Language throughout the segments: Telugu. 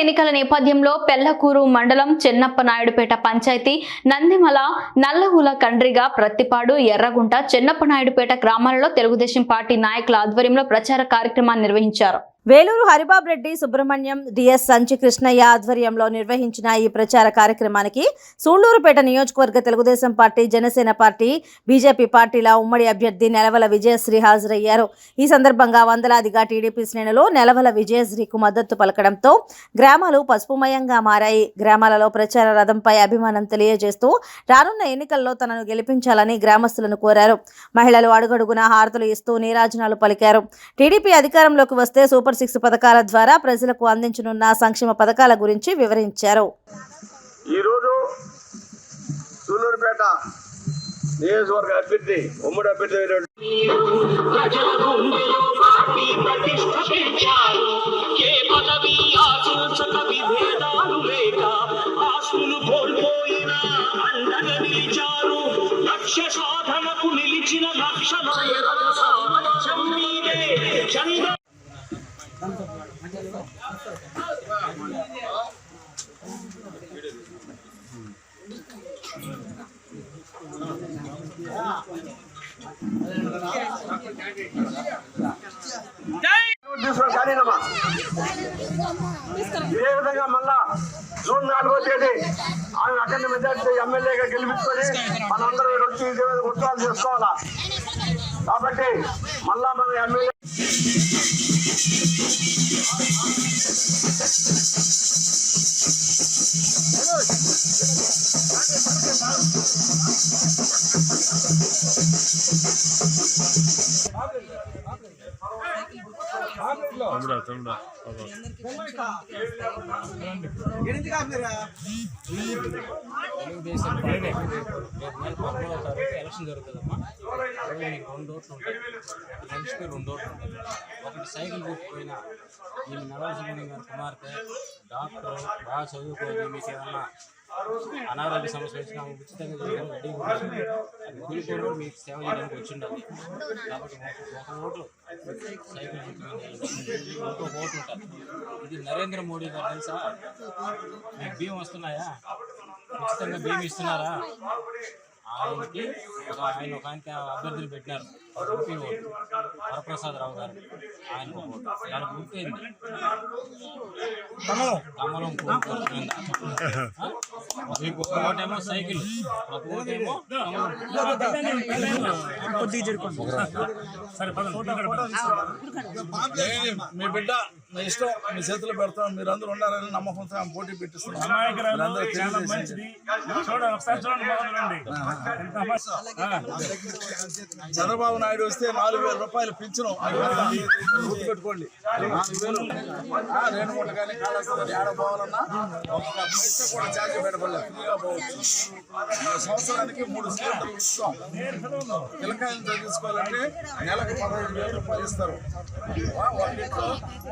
ఎన్నికల నేపథ్యంలో పెళ్లకూరు మండలం చెన్నప్పనాయుడుపేట పంచాయతీ నందిమల నల్లహుల కండ్రిగా ప్రత్తిపాడు ఎర్రగుంట చెన్నప్పనాయుడుపేట గ్రామాలలో తెలుగుదేశం పార్టీ నాయకుల ఆధ్వర్యంలో ప్రచార కార్యక్రమాన్ని నిర్వహించారు. వేలూరు హరిబాబు రెడ్డి సుబ్రహ్మణ్యం డిఎస్ సంచి కృష్ణయ్య ఆధ్వర్యంలో నిర్వహించిన ఈ ప్రచార కార్యక్రమానికి సూళ్లూరుపేట నియోజకవర్గ Telugu Desam party, Janasena party, BJP పార్టీల ఉమ్మడి అభ్యర్థి నెలవల విజయశ్రీ హాజరయ్యారు. ఈ సందర్భంగా వందలాదిగా టీడీపీ శ్రేణులు నెలవల విజయశ్రీకు మద్దతు పలకడంతో గ్రామాలు పసుపుమయంగా మారాయి. గ్రామాలలో ప్రచార రథంపై అభిమానం తెలియజేస్తూ రానున్న ఎన్నికల్లో తనను గెలిపించాలని గ్రామస్తులను కోరారు. మహిళలు అడుగడుగునా హారతులు ఇస్తూ నీరాజనాలు పలికారు. టీడీపీ అధికారంలోకి వస్తే సూపర్ 6 పథకాల ద్వారా ప్రజలకు అందించనున్న సంక్షేమ పథకాల గురించి వివరించారు. ఈరోజు సూళ్లూరుపేట నియోజకవర్గ అభ్యర్థి ఉమ్మడి అభ్యర్థి ఇదే విధంగా మళ్ళా జూన్ 4వ తేదీ ఆమె అఖండ మెజార్టీ ఎమ్మెల్యేగా గెలిపించుకొని మనందరూ వచ్చి ఇదే విధంగా ఉత్సవాలు చేసుకోవాలా. కాబట్టి మళ్ళా మన ఎమ్మెల్యే తెలుగుదేశం పార్టీ ఎలక్షన్ జరుగుతుందమ్మా. 2 ఓట్లు ఉంటాయి, మనిషికి 2 ఓట్లు ఉంటాయి. ఒకటి సైకిల్ గుర్తుపోయిన ఈ నలభై సుబ్రహ్మణ్యం గారి కుమార్తె డాక్టర్ బాగా చదువుకొని మీకు ఏమన్నా అనారోగ్య సమస్య వచ్చినా ఉచితంగా చేయడానికి రెడీగా ఉంటుంది. అది కూలిపోయిన మీకు సేవ చేయడానికి వచ్చిండాలి. కాబట్టి ఒక ఓటు సైకిల్ గుర్తుపోయిన ఇంకో ఓటు ఉంటుంది. ఇది నరేంద్ర మోడీ గారు తెలుసా? మీకు బియ్యం వస్తున్నాయా? ఉచితంగా బియ్యం ఇస్తున్నారా? ఆయనకి ఆయన ఒక ఆయనకి అభ్యర్థులు పెట్టినారు. ఎంపీ ఓటు వరప్రసాదరావు గారు, ఆయన ఓటు దానికి గుర్తయింది కమలం మీకు ఒక ఓటేమో సైకిల్, ఒక ఓటేమో మీ బిడ్డ మీ ఇష్టం, మీ చేతిలో పెడతాం. మీరు అందరూ ఉండాలని నమ్మకంతో ఆమె పోటీ పెట్టిస్తున్నాం. చంద్రబాబు నాయుడు వస్తే 4,000 రూపాయలు పింఛను గుర్తుపెట్టుకోండి. 4,000 రేణుమూట కానీ కాళేశ్వరం ఏడ పోవాలన్నా ఒక పైసా కూడా ఛార్జ్ పెట్టబడలేదు, ఫ్రీగా పోవచ్చు. సంవత్సరానికి 3 సిలిండర్లు ఇస్తాం. పిల్లకాయలు చదివించుకోవాలంటే నెలకు 15,000 రూపాయలు ఇస్తారు. ఒకటింట్లో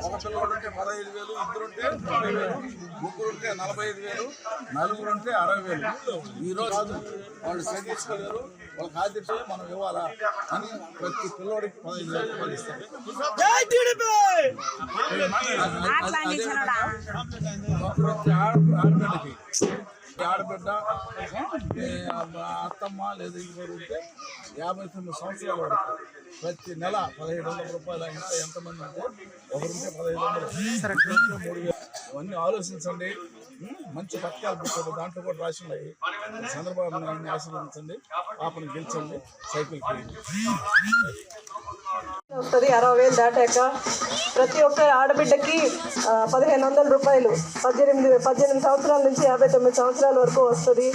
ఒక పిల్లవాడు ఉంటే 15,000, ఇద్దరుంటే 30,000, ముగ్గురుంటే 45,000, నలుగురుంటే 60,000. ఈరోజు కాదు, వాళ్ళు చదివించుకోలేరు, వాళ్ళకి ఆదిత్య మనం ఇవ్వాలా అని ప్రతి పిల్లవాడికి 15,000 రూపాయలు ఇస్తారు. ప్రతి ఆడబిడ్డకి ఆడబిడ్డ అత్తమ్మ లేదా ఇంకోరు ఉంటే 59 సంవత్సరాల వరకు ప్రతి నెల 1,500 రూపాయలు. ఇంకా ఎంతమంది అంటే ఒకరుంటే 1,500, 3,000. ఇవన్నీ ఆలోచించండి. మంచి పథకాలు పెట్టారు, దాంట్లో కూడా రాసి ఉన్నాయి. చంద్రబాబు నాయుడిని ఆశీర్వదించండి, పాపను గెలిచండి, సైకిల్కి వస్తుంది. 60,000 దాటాక ప్రతి ఒక్క ఆడబిడ్డకి 1,500 రూపాయలు 18 సంవత్సరాల నుంచి 59 సంవత్సరాల వరకు వస్తుంది.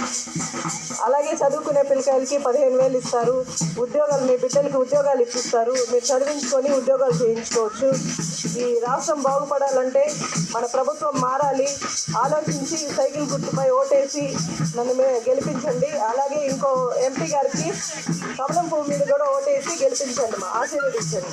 అలాగే చదువుకునే పిల్లకాయలకి 15,000 ఇస్తారు. ఉద్యోగాలు, మీ బిడ్డలకి ఉద్యోగాలు ఇప్పిస్తారు. మీరు చదివించుకొని ఉద్యోగాలు చేయించుకోవచ్చు. ఈ రాష్ట్రం బాగుపడాలంటే మన ప్రభుత్వం మారాలి. ఆలోచించి సైకిల్ గుర్తుపై ఓటేసి నన్ను గెలిపించండి. అలాగే ఇంకో ఎంపీ గారికి కమలం పువ్వు మీద కూడా ఓటేసి గెలిపించండి, ఆశీర్వదించండి.